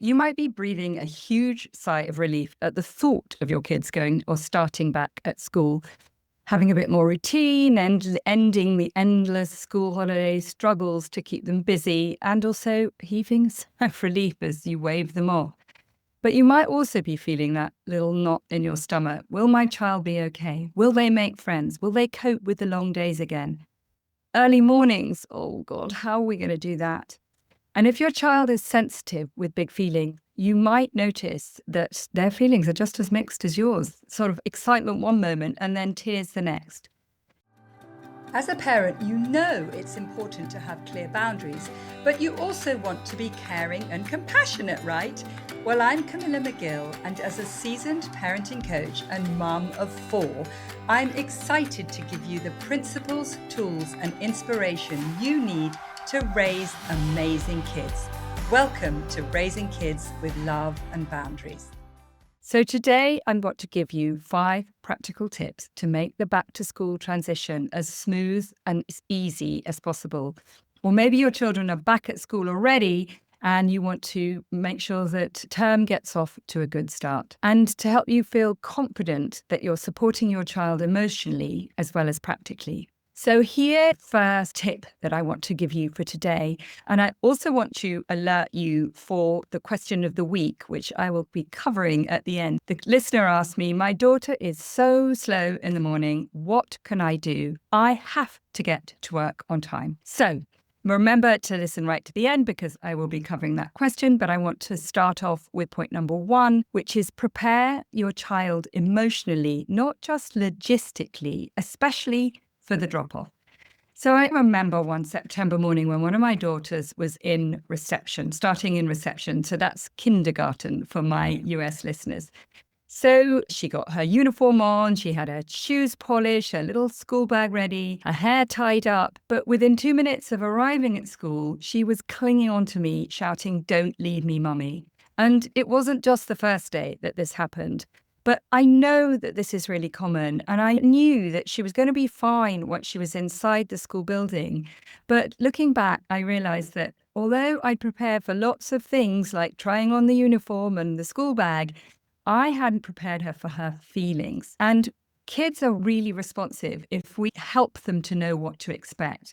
You might be breathing a huge sigh of relief at the thought of your kids going or starting back at school, having a bit more routine and ending the endless school holiday struggles to keep them busy, and also heaving a sigh of relief as you wave them off. But you might also be feeling that little knot in your stomach. Will my child be okay? Will they make friends? Will they cope with the long days again? Early mornings, oh God, how are we going to do that? And if your child is sensitive with big feeling, you might notice that their feelings are just as mixed as yours, sort of excitement one moment and then tears the next. As a parent, you know it's important to have clear boundaries, but you also want to be caring and compassionate, right? Well, I'm Camilla McGill, and as a seasoned parenting coach and mum of 4, I'm excited to give you the principles, tools, and inspiration you need to raise amazing kids. Welcome to Raising Kids with Love and Boundaries. So today I'm going to give you 5 practical tips to make the back to school transition as smooth and as easy as possible. Or maybe your children are back at school already and you want to make sure that term gets off to a good start. And to help you feel confident that you're supporting your child emotionally as well as practically. So here's the first tip that I want to give you for today. And I also want to alert you for the question of the week, which I will be covering at the end. The listener asked me, my daughter is so slow in the morning. What can I do? I have to get to work on time. So remember to listen right to the end because I will be covering that question. But I want to start off with point number 1, which is prepare your child emotionally, not just logistically, especially for the drop-off. So I remember one September morning when one of my daughters was in reception, starting in reception. So that's kindergarten for my US listeners. So she got her uniform on, she had her shoes polished, her little school bag ready, her hair tied up. But within 2 minutes of arriving at school, she was clinging on to me, shouting, "Don't leave me, mummy." And it wasn't just the first day that this happened. But I know that this is really common, and I knew that she was going to be fine once she was inside the school building. But looking back, I realized that although I'd prepared for lots of things like trying on the uniform and the school bag, I hadn't prepared her for her feelings. And kids are really responsive if we help them to know what to expect.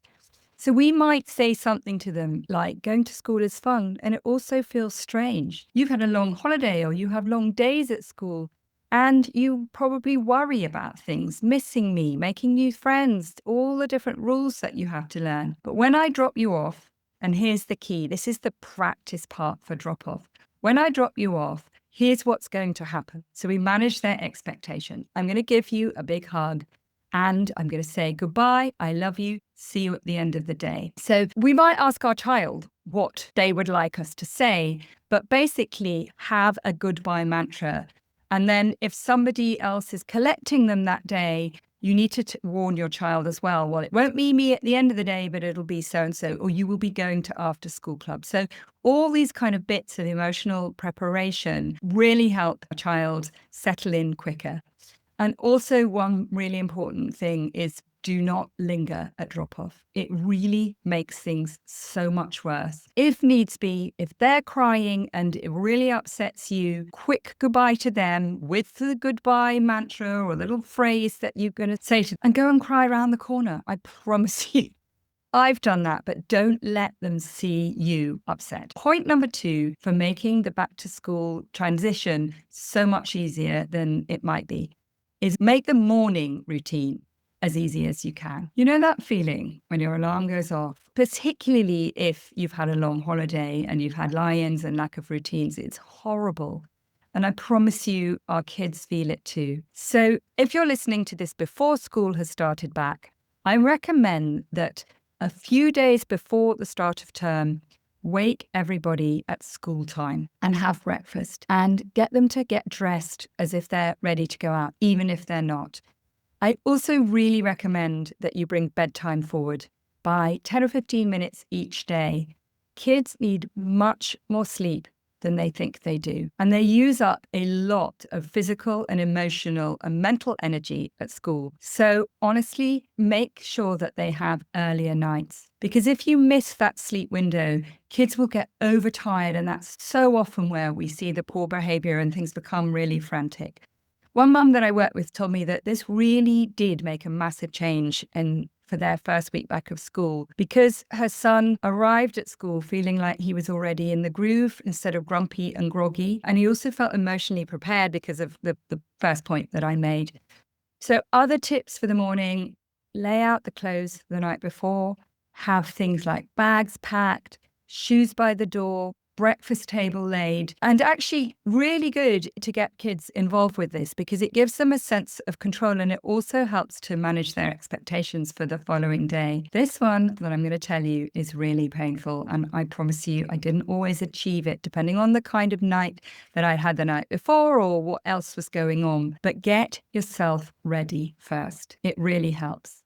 So we might say something to them like, going to school is fun, and it also feels strange. You've had a long holiday or you have long days at school. And you probably worry about things, missing me, making new friends, all the different rules that you have to learn. But when I drop you off, and here's the key, this is the practice part for drop off. When I drop you off, here's what's going to happen. So we manage their expectation. I'm going to give you a big hug and I'm going to say goodbye. I love you. See you at the end of the day. So we might ask our child what they would like us to say, but basically have a goodbye mantra. And then if somebody else is collecting them that day, you need to warn your child as well. Well, it won't be me at the end of the day, but it'll be so-and-so, or you will be going to after school club. So all these kind of bits of emotional preparation really help a child settle in quicker. And also one really important thing is do not linger at drop-off. It really makes things so much worse. If needs be, if they're crying and it really upsets you, quick goodbye to them with the goodbye mantra or a little phrase that you're going to say to them and go and cry around the corner. I promise you. I've done that, but don't let them see you upset. Point number 2 for making the back to school transition so much easier than it might be is make the morning routine as easy as you can. You know that feeling when your alarm goes off, particularly if you've had a long holiday and you've had lie-ins and lack of routines, it's horrible. And I promise you, our kids feel it too. So if you're listening to this before school has started back, I recommend that a few days before the start of term, wake everybody at school time and have breakfast and get them to get dressed as if they're ready to go out, even if they're not. I also really recommend that you bring bedtime forward by 10 or 15 minutes each day. Kids need much more sleep than they think they do. And they use up a lot of physical and emotional and mental energy at school. So honestly, make sure that they have earlier nights. Because if you miss that sleep window, kids will get overtired. And that's so often where we see the poor behavior and things become really frantic. One mum that I worked with told me that this really did make a massive change for their first week back of school, because her son arrived at school feeling like he was already in the groove instead of grumpy and groggy. And he also felt emotionally prepared because of the first point that I made. So other tips for the morning: lay out the clothes the night before, have things like bags packed, shoes by the door, breakfast table laid, and actually really good to get kids involved with this because it gives them a sense of control and it also helps to manage their expectations for the following day. This one that I'm going to tell you is really painful, and I promise you I didn't always achieve it depending on the kind of night that I had the night before or what else was going on. But get yourself ready first. It really helps.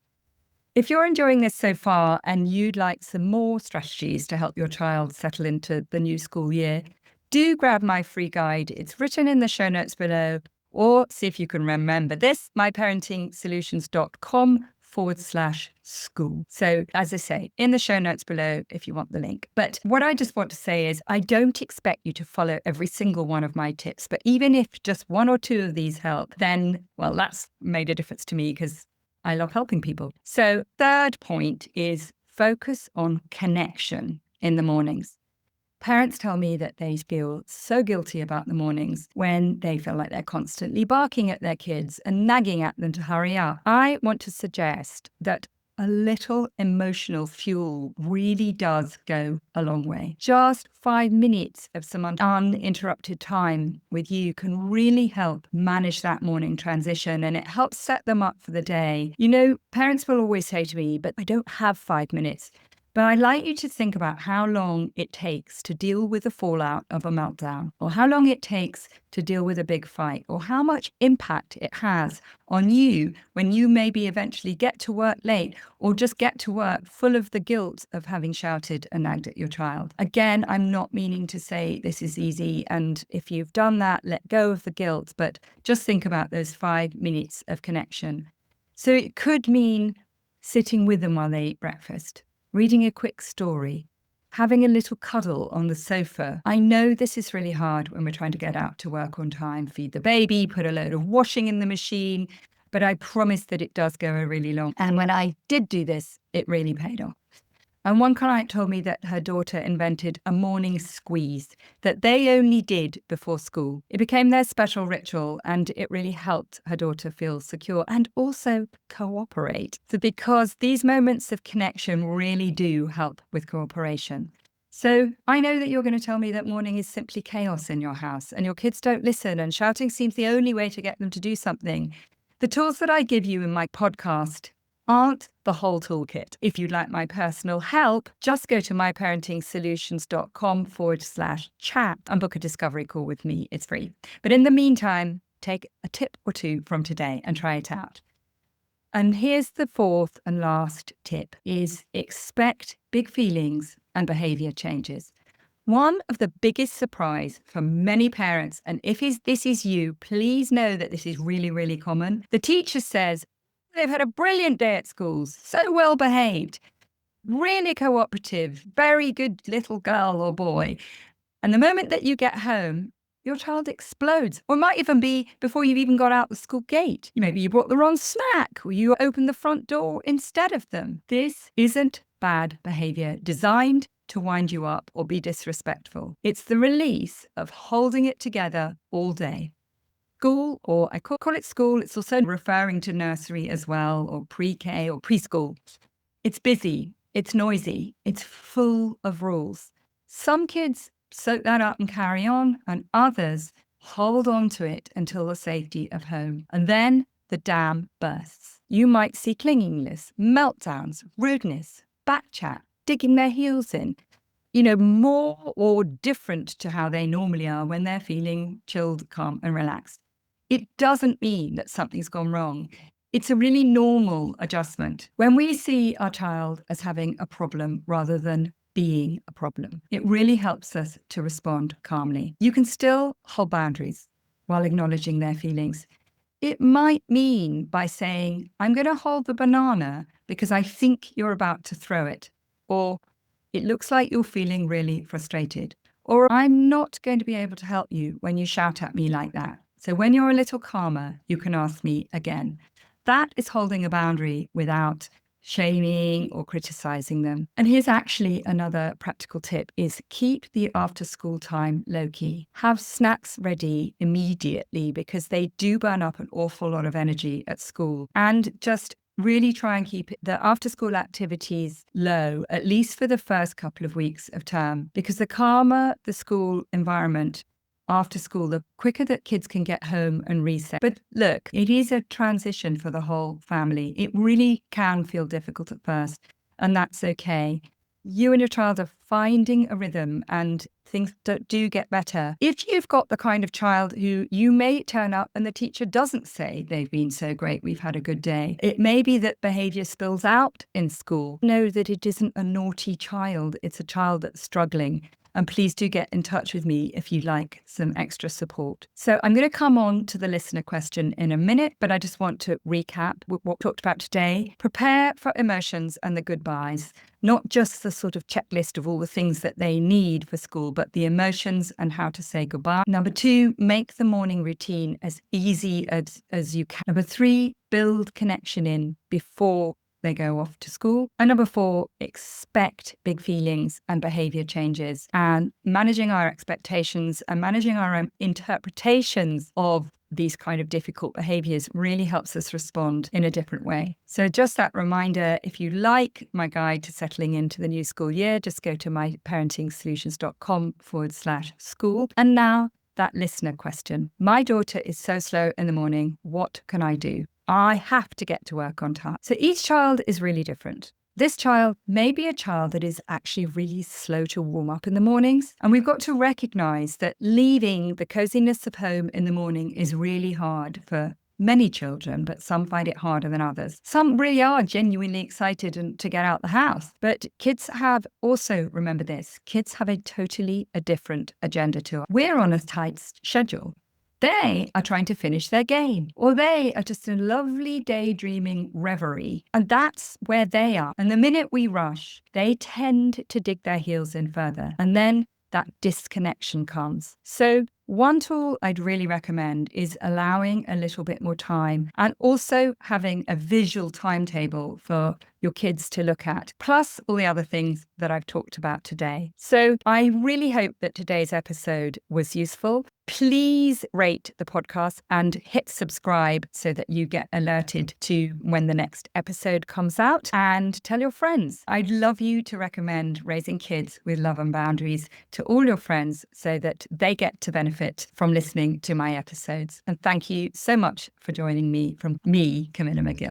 If you're enjoying this so far and you'd like some more strategies to help your child settle into the new school year, do grab my free guide. It's written in the show notes below, or see if you can remember this, myparentingsolutions.com/school. So as I say, in the show notes below if you want the link. But what I just want to say is I don't expect you to follow every single one of my tips, but even if just one or two of these help, then, well, that's made a difference to me because I love helping people. So third point is focus on connection in the mornings. Parents tell me that they feel so guilty about the mornings when they feel like they're constantly barking at their kids and nagging at them to hurry up. I want to suggest that a little emotional fuel really does go a long way. Just 5 minutes of some uninterrupted time with you can really help manage that morning transition, and it helps set them up for the day. You know, parents will always say to me, but I don't have 5 minutes. But I'd like you to think about how long it takes to deal with the fallout of a meltdown, or how long it takes to deal with a big fight, or how much impact it has on you when you maybe eventually get to work late or just get to work full of the guilt of having shouted and nagged at your child. Again, I'm not meaning to say this is easy, and if you've done that, let go of the guilt, but just think about those 5 minutes of connection. So it could mean sitting with them while they eat breakfast, reading a quick story, having a little cuddle on the sofa. I know this is really hard when we're trying to get out to work on time, feed the baby, put a load of washing in the machine, but I promise that it does go a really long. And when I did do this, it really paid off. And one client told me that her daughter invented a morning squeeze that they only did before school. It became their special ritual, and it really helped her daughter feel secure and also cooperate. So because these moments of connection really do help with cooperation. So I know that you're going to tell me that morning is simply chaos in your house and your kids don't listen and shouting seems the only way to get them to do something. The tools that I give you in my podcast aren't the whole toolkit. If you'd like my personal help, just go to myparentingsolutions.com/chat and book a discovery call with me. It's free. But in the meantime, take a tip or two from today and try it out. And here's the fourth and last tip is expect big feelings and behavior changes. One of the biggest surprise for many parents, and if this is you, please know that this is really, really common. The teacher says, they've had a brilliant day at school, so well behaved, really cooperative, very good little girl or boy. And the moment that you get home, your child explodes. Or it might even be before you've even got out the school gate. Maybe you brought the wrong snack or you opened the front door instead of them. This isn't bad behavior designed to wind you up or be disrespectful. It's the release of holding it together all day. School, or I call it school, it's also referring to nursery as well, or pre-K or preschool. It's busy, it's noisy, it's full of rules. Some kids soak that up and carry on, and others hold on to it until the safety of home. And then the dam bursts. You might see clinginess, meltdowns, rudeness, backchat, digging their heels in, more or different to how they normally are when they're feeling chilled, calm, and relaxed. It doesn't mean that something's gone wrong. It's a really normal adjustment. When we see our child as having a problem rather than being a problem. It really helps us to respond calmly. You can still hold boundaries while acknowledging their feelings. It might mean by saying, I'm going to hold the banana because I think you're about to throw it. Or it looks like you're feeling really frustrated. Or I'm not going to be able to help you when you shout at me like that. So when you're a little calmer, you can ask me again. That is holding a boundary without shaming or criticizing them. And here's actually another practical tip is keep the after school time low key. Have snacks ready immediately because they do burn up an awful lot of energy at school. And just really try and keep the after school activities low, at least for the first couple of weeks of term, because the calmer the school environment after school, the quicker that kids can get home and reset. But look, it is a transition for the whole family. It really can feel difficult at first, and that's okay. You and your child are finding a rhythm and things do get better. If you've got the kind of child who you may turn up and the teacher doesn't say they've been so great, we've had a good day. It may be that behaviour spills out in school. Know that it isn't a naughty child. It's a child that's struggling. And please do get in touch with me if you like some extra support. So I'm going to come on to the listener question in a minute, but I just want to recap what we talked about today. Prepare for emotions and the goodbyes, not just the sort of checklist of all the things that they need for school, but the emotions and how to say goodbye. Number 2, make the morning routine as easy as you can. Number 3, build connection in before they go off to school. And number 4, expect big feelings and behavior changes. And managing our expectations and managing our own interpretations of these kind of difficult behaviors really helps us respond in a different way. So just that reminder, if you like my guide to settling into the new school year, just go to myparentingsolutions.com/school. And now that listener question. My daughter is so slow in the morning. What can I do? I have to get to work on time. So each child is really different. This child may be a child that is actually really slow to warm up in the mornings. And we've got to recognize that leaving the coziness of home in the morning is really hard for many children, but some find it harder than others. Some really are genuinely excited to get out the house. But kids have also, remember this, kids have a totally different agenda to us. We're on a tight schedule. They are trying to finish their game, or they are just in a lovely daydreaming reverie. And that's where they are. And the minute we rush, they tend to dig their heels in further. And then that disconnection comes. So one tool I'd really recommend is allowing a little bit more time and also having a visual timetable for your kids to look at, plus all the other things that I've talked about today. So I really hope that today's episode was useful. Please rate the podcast and hit subscribe so that you get alerted to when the next episode comes out, and tell your friends. I'd love you to recommend Raising Kids with Love and Boundaries to all your friends so that they get to benefit from listening to my episodes. And thank you so much for joining me, from me, Camilla McGill.